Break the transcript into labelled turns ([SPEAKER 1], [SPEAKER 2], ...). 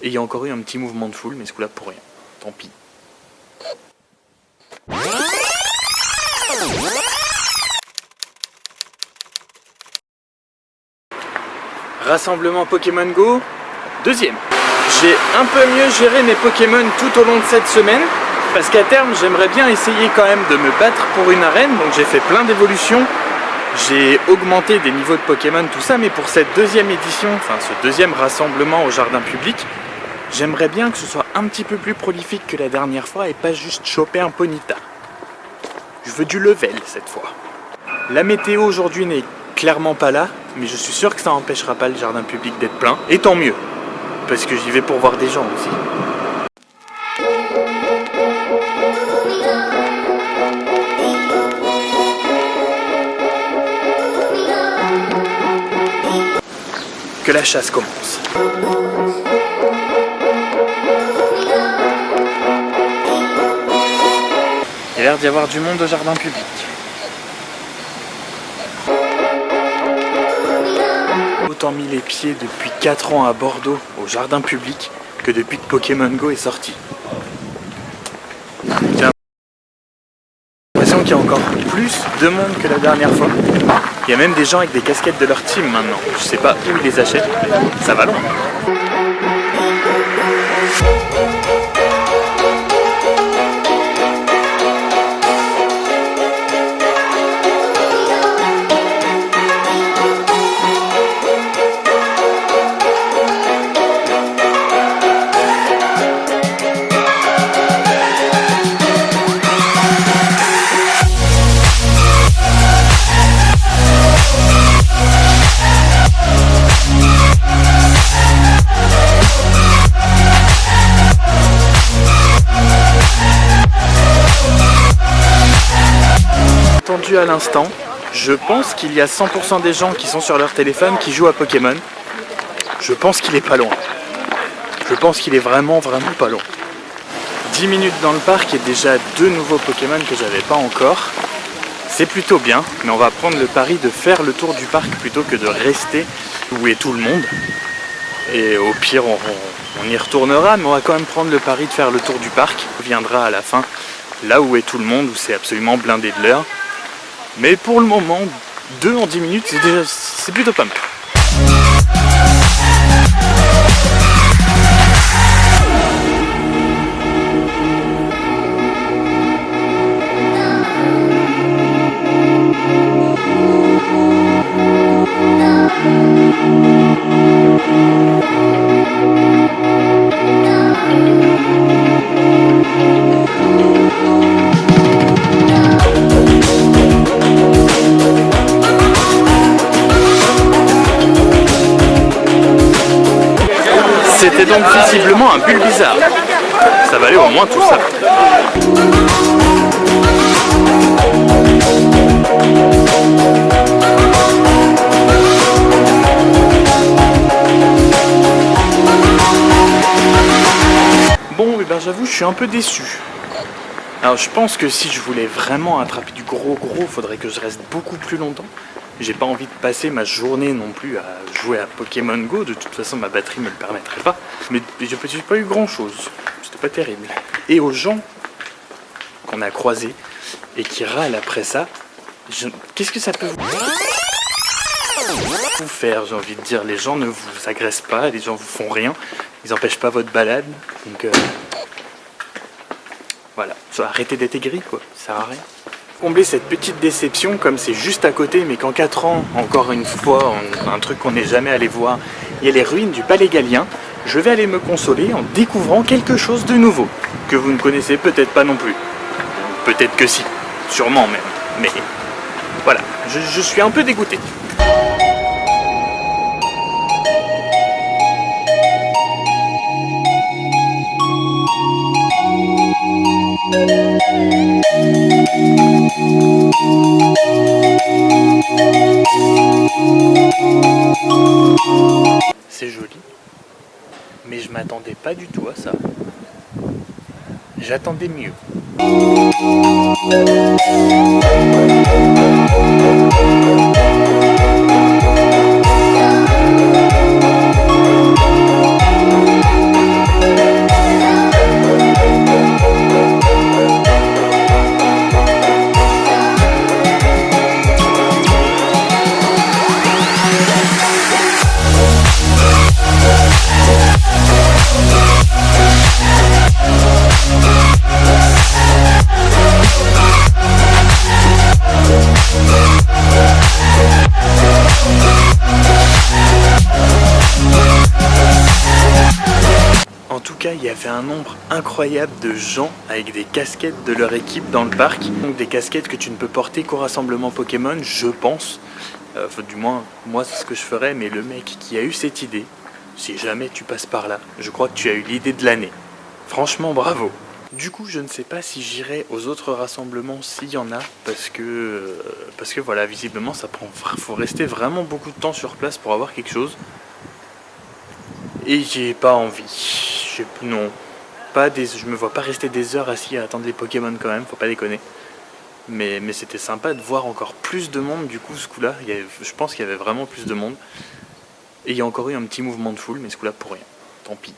[SPEAKER 1] Et il y a encore eu un petit mouvement de foule, mais ce coup-là pour rien. Tant pis. Rassemblement Pokémon Go, deuxième. J'ai un peu mieux géré mes Pokémon tout au long de cette semaine, parce qu'à terme j'aimerais bien essayer quand même de me battre pour une arène, donc j'ai fait plein d'évolutions, j'ai augmenté des niveaux de Pokémon, tout ça, mais pour cette deuxième édition, enfin ce deuxième rassemblement au jardin public, j'aimerais bien que ce soit un petit peu plus prolifique que la dernière fois et pas juste choper un Ponyta. Je veux du level cette fois. La météo aujourd'hui n'est clairement pas là, mais je suis sûr que ça n'empêchera pas le jardin public d'être plein, et tant mieux, parce que j'y vais pour voir des gens aussi. Que la chasse commence. Il y a l'air d'y avoir du monde au jardin public. Autant mis les pieds depuis 4 ans à Bordeaux au jardin public que depuis que Pokémon Go est sorti. J'ai l'impression qu'il y a encore plus de monde que la dernière fois. Il y a même des gens avec des casquettes de leur team maintenant. Je sais pas où ils les achètent, mais ça va loin. Entendu à l'instant, je pense qu'il y a 100% des gens qui sont sur leur téléphone qui jouent à Pokémon. Je pense qu'il est pas loin. Je pense qu'il est vraiment pas loin. 10 minutes dans le parc et déjà 2 nouveaux Pokémon que j'avais pas encore. C'est plutôt bien, mais on va prendre le pari de faire le tour du parc plutôt que de rester où est tout le monde. Et au pire, on y retournera, mais on va quand même prendre le pari de faire le tour du parc. On viendra à la fin, là où est tout le monde, où c'est absolument blindé de l'heure. Mais pour le moment, 2 en 10 minutes, c'est plutôt pas mal. C'était donc visiblement un Bulbizarre. Ça valait au moins tout ça. Bon, et ben j'avoue, je suis un peu déçu. Alors je pense que si je voulais vraiment attraper du gros, faudrait que je reste beaucoup plus longtemps. J'ai pas envie de passer ma journée non plus à jouer à Pokémon Go, de toute façon ma batterie me le permettrait pas. Mais j'ai pas eu grand chose, c'était pas terrible. Et aux gens qu'on a croisés et qui râlent après ça, qu'est-ce que ça peut vous faire, j'ai envie de dire. Les gens ne vous agressent pas, les gens vous font rien, ils empêchent pas votre balade, donc voilà, arrêtez d'être aigri quoi, ça sert à rien. Combler cette petite déception, comme c'est juste à côté, mais qu'en 4 ans, encore une fois, un truc qu'on n'est jamais allé voir, il y a les ruines du Palais Galien, je vais aller me consoler en découvrant quelque chose de nouveau, que vous ne connaissez peut-être pas non plus. Peut-être que si, sûrement même, mais voilà, je suis un peu dégoûté. C'est joli, mais je m'attendais pas du tout à ça. J'attendais mieux. cas, il y avait un nombre incroyable de gens avec des casquettes de leur équipe dans le parc. Donc des casquettes que tu ne peux porter qu'au rassemblement Pokémon, je pense. Enfin, du moins, moi c'est ce que je ferais, mais le mec qui a eu cette idée, si jamais tu passes par là, je crois que tu as eu l'idée de l'année. Franchement, bravo. Du coup, je ne sais pas si j'irai aux autres rassemblements s'il y en a, parce que voilà, visiblement, faut rester vraiment beaucoup de temps sur place pour avoir quelque chose. Et j'ai pas envie. Non, je me vois pas rester des heures assis à attendre les Pokémon quand même, faut pas déconner. Mais c'était sympa de voir encore plus de monde du coup ce coup-là. Je pense qu'il y avait vraiment plus de monde. Et il y a encore eu un petit mouvement de foule, mais ce coup-là pour rien. Tant pis.